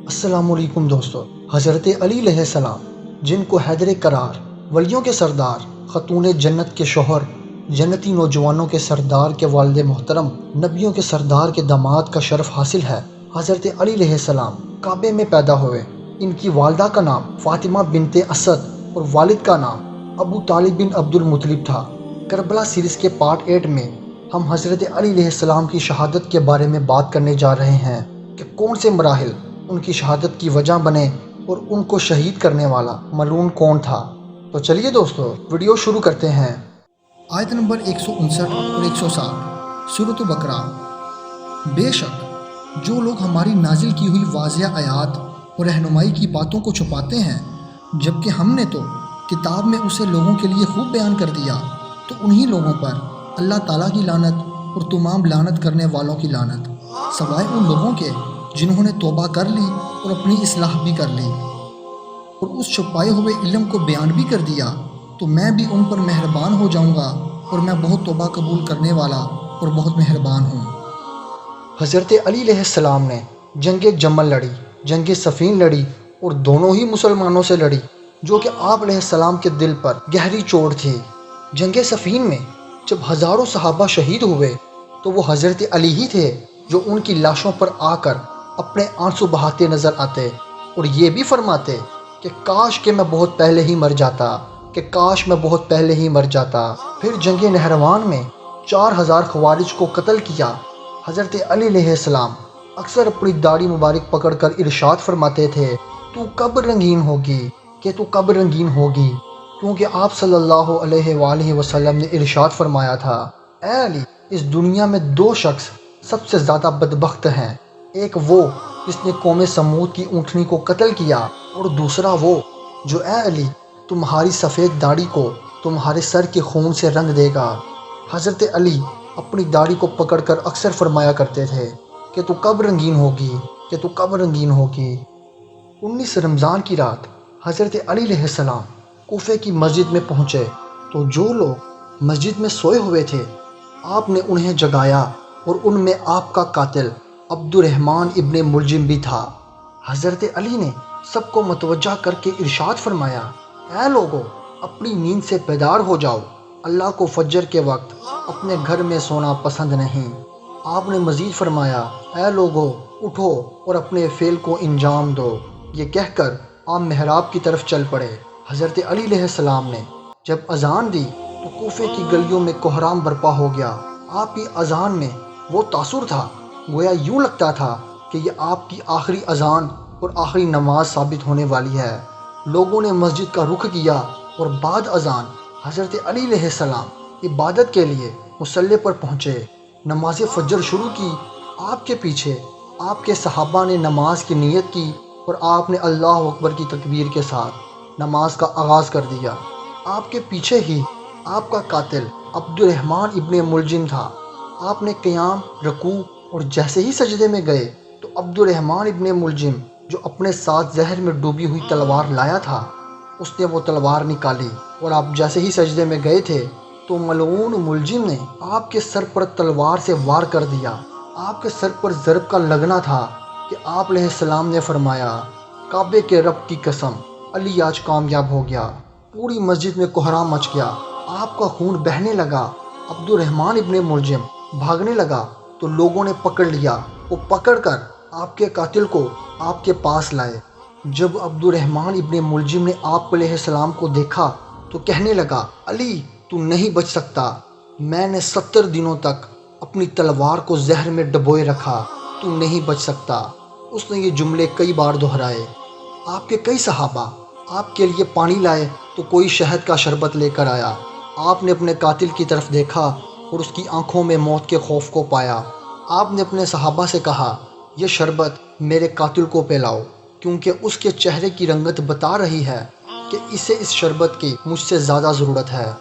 السلام علیکم دوستو۔ حضرت علی علیہ السلام، جن کو حیدر قرار، ولیوں کے سردار، خاتون جنت کے شوہر، جنتی نوجوانوں کے سردار کے والد محترم، نبیوں کے سردار کے داماد کا شرف حاصل ہے۔ حضرت علی علیہ السلام کعبے میں پیدا ہوئے۔ ان کی والدہ کا نام فاطمہ بنت اسد اور والد کا نام ابو طالب بن عبد المطلب تھا۔ کربلا سیریز کے پارٹ 8 میں ہم حضرت علی علیہ السلام کی شہادت کے بارے میں بات کرنے جا رہے ہیں کہ کون سے مراحل ان کی شہادت کی وجہ بنے اور ان کو شہید کرنے والا ملعون کون تھا۔ تو چلیے دوستو، ویڈیو شروع کرتے ہیں۔ آیت نمبر 159 اور 160 سورۃ بقرہ۔ بے شک جو لوگ ہماری نازل کی ہوئی واضح آیات اور رہنمائی کی باتوں کو چھپاتے ہیں، جبکہ ہم نے تو کتاب میں اسے لوگوں کے لیے خوب بیان کر دیا، تو انہی لوگوں پر اللہ تعالیٰ کی لعنت اور تمام لعنت کرنے والوں کی لعنت، سوائے ان لوگوں کے جنہوں نے توبہ کر لی اور اپنی اصلاح بھی کر لی اور اس چھپائے ہوئے علم کو بیان بھی کر دیا، تو میں بھی ان پر مہربان ہو جاؤں گا، اور میں بہت توبہ قبول کرنے والا اور بہت مہربان ہوں۔ حضرت علی علیہ السلام نے جنگ جمل لڑی، جنگ صفین لڑی اور دونوں ہی مسلمانوں سے لڑی، جو کہ آپ علیہ السلام کے دل پر گہری چوٹ تھی۔ جنگ صفین میں جب ہزاروں صحابہ شہید ہوئے تو وہ حضرت علی ہی تھے جو ان کی لاشوں پر آ کر اپنے آنسو بہاتے نظر آتے اور یہ بھی فرماتے کہ کاش کہ میں بہت پہلے ہی مر جاتا، کہ کاش میں بہت پہلے ہی مر جاتا۔ پھر جنگ نہروان میں 4000 خوارج کو قتل کیا۔ حضرت علی علیہ السلام اکثر اپنی داڑھی مبارک پکڑ کر ارشاد فرماتے تھے، تو کب رنگین ہوگی، کہ تو کب رنگین ہوگی، کیونکہ آپ صلی اللہ علیہ وآلہ وسلم نے ارشاد فرمایا تھا، اے علی، اس دنیا میں 2 شخص سب سے زیادہ بدبخت ہیں، ایک وہ جس نے قوم سمود کی اونٹنی کو قتل کیا، اور دوسرا وہ جو اے علی تمہاری سفید داڑھی کو تمہارے سر کے خون سے رنگ دے گا۔ حضرت علی اپنی داڑھی کو پکڑ کر اکثر فرمایا کرتے تھے کہ تو کب رنگین ہوگی، کہ تو کب رنگین ہوگی۔ 19 رمضان کی رات حضرت علی علیہ السلام کوفے کی مسجد میں پہنچے تو جو لوگ مسجد میں سوئے ہوئے تھے آپ نے انہیں جگایا، اور ان میں آپ کا قاتل عبد الرحمن ابن ملجم بھی تھا۔ حضرت علی نے سب کو متوجہ کر کے ارشاد فرمایا، اے لوگو، اپنی نیند سے بیدار ہو جاؤ، اللہ کو فجر کے وقت اپنے گھر میں سونا پسند نہیں۔ آپ نے مزید فرمایا، اے لوگو، اٹھو اور اپنے فعل کو انجام دو۔ یہ کہہ کر آپ محراب کی طرف چل پڑے۔ حضرت علی علیہ السلام نے جب اذان دی تو کوفے کی گلیوں میں کوہرام برپا ہو گیا۔ آپ کی اذان میں وہ تاثر تھا، گویا یوں لگتا تھا کہ یہ آپ کی آخری اذان اور آخری نماز ثابت ہونے والی ہے۔ لوگوں نے مسجد کا رخ کیا اور بعد اذان حضرت علی علیہ السلام عبادت کے لیے مصلی پر پہنچے۔ نماز فجر شروع کی، آپ کے پیچھے آپ کے صحابہ نے نماز کی نیت کی اور آپ نے اللہ اکبر کی تکبیر کے ساتھ نماز کا آغاز کر دیا۔ آپ کے پیچھے ہی آپ کا قاتل عبد الرحمن ابن ملجم تھا۔ آپ نے قیام، رکوع اور جیسے ہی سجدے میں گئے تو عبد الرحمن ابن ملجم جو اپنے ساتھ زہر میں ڈوبی ہوئی تلوار لایا تھا، اس نے وہ تلوار نکالی، اور آپ جیسے ہی سجدے میں گئے تھے تو ملعون ملجم نے آپ کے سر پر تلوار سے وار کر دیا۔ آپ کے سر پر ضرب کا لگنا تھا کہ آپ علیہ السلام نے فرمایا، کعبے کے رب کی قسم، علی آج کامیاب ہو گیا۔ پوری مسجد میں کوہرام مچ گیا، آپ کا خون بہنے لگا۔ عبد الرحمن ابن ملجم بھاگنے لگا تو لوگوں نے پکڑ لیا، وہ پکڑ کر آپ کے قاتل کو آپ کے پاس لائے۔ جب عبد الرحمن ابن ملجم نے آپ علیہ السلام کو دیکھا تو کہنے لگا، علی تو نہیں بچ سکتا، میں نے 70 دنوں تک اپنی تلوار کو زہر میں ڈبوئے رکھا، تو نہیں بچ سکتا۔ اس نے یہ جملے کئی بار دہرائے۔ آپ کے کئی صحابہ آپ کے لیے پانی لائے تو کوئی شہد کا شربت لے کر آیا۔ آپ نے اپنے قاتل کی طرف دیکھا اور اس کی آنکھوں میں موت کے خوف کو پایا۔ آپ نے اپنے صحابہ سے کہا، یہ شربت میرے قاتل کو پلاؤ، کیونکہ اس کے چہرے کی رنگت بتا رہی ہے کہ اسے اس شربت کی مجھ سے زیادہ ضرورت ہے،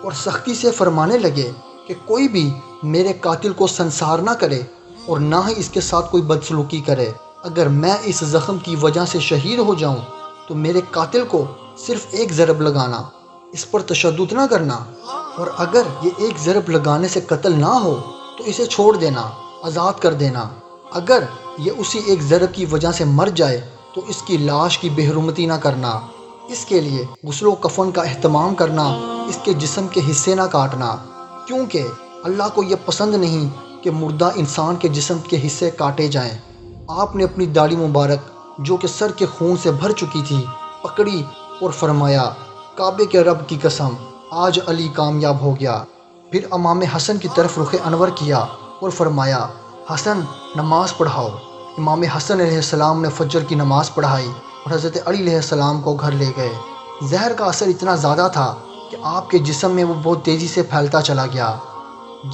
اور سختی سے فرمانے لگے کہ کوئی بھی میرے قاتل کو سنسار نہ کرے اور نہ ہی اس کے ساتھ کوئی بدسلوکی کرے۔ اگر میں اس زخم کی وجہ سے شہید ہو جاؤں تو میرے قاتل کو صرف ایک ضرب لگانا، اس پر تشدد نہ کرنا، اور اگر یہ ایک ضرب لگانے سے قتل نہ ہو تو اسے چھوڑ دینا، آزاد کر دینا۔ اگر یہ اسی ایک ضرب کی وجہ سے مر جائے تو اس کی لاش کی بے حرمتی نہ کرنا، اس کے لیے غسل و کفن کا اہتمام کرنا، اس کے جسم کے حصے نہ کاٹنا، کیونکہ اللہ کو یہ پسند نہیں کہ مردہ انسان کے جسم کے حصے کاٹے جائیں۔ آپ نے اپنی داڑھی مبارک جو کہ سر کے خون سے بھر چکی تھی پکڑی اور فرمایا، کعبے کے رب کی قسم، آج علی کامیاب ہو گیا۔ پھر امام حسن کی طرف رخ انور کیا اور فرمایا، حسن نماز پڑھاؤ۔ امام حسن علیہ السلام نے فجر کی نماز پڑھائی اور حضرت علی علیہ السلام کو گھر لے گئے۔ زہر کا اثر اتنا زیادہ تھا کہ آپ کے جسم میں وہ بہت تیزی سے پھیلتا چلا گیا۔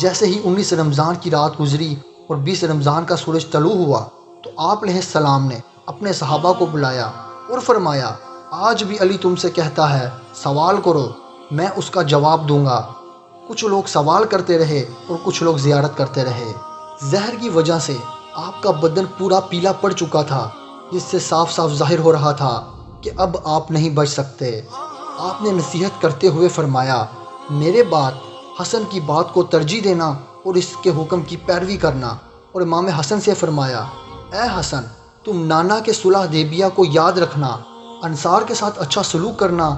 جیسے ہی 19 رمضان کی رات گزری اور 20 رمضان کا سورج طلوع ہوا تو آپ علیہ السلام نے اپنے صحابہ کو بلایا اور فرمایا، آج بھی علی تم سے کہتا ہے سوال کرو، میں اس کا جواب دوں گا۔ کچھ لوگ سوال کرتے رہے اور کچھ لوگ زیارت کرتے رہے۔ زہر کی وجہ سے آپ کا بدن پورا پیلا پڑ چکا تھا، جس سے صاف صاف ظاہر ہو رہا تھا کہ اب آپ نہیں بچ سکتے۔ آپ نے نصیحت کرتے ہوئے فرمایا، میرے بعد حسن کی بات کو ترجیح دینا اور اس کے حکم کی پیروی کرنا، اور امام حسن سے فرمایا، اے حسن، تم نانا کے صلح حدیبیہ کو یاد رکھنا، انصار کے ساتھ اچھا سلوک کرنا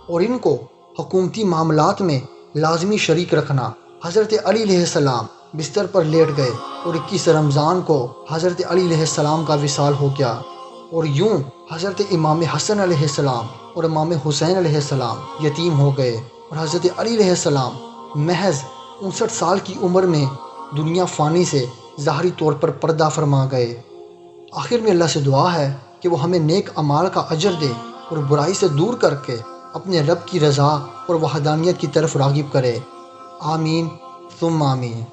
اور ان کو حکومتی معاملات میں لازمی شریک رکھنا۔ حضرت علی علیہ السلام بستر پر لیٹ گئے اور 21 رمضان کو حضرت علی علیہ السلام کا وصال ہو گیا، اور یوں حضرت امام حسن علیہ السلام اور امام حسین علیہ السلام یتیم ہو گئے، اور حضرت علی علیہ السلام محض 59 سال کی عمر میں دنیا فانی سے ظاہری طور پر پردہ فرما گئے۔ آخر میں اللہ سے دعا ہے کہ وہ ہمیں نیک اعمال کا اجر دے اور برائی سے دور کر کے اپنے رب کی رضا اور وحدانیت کی طرف راغب کرے۔ آمین ثم آمین۔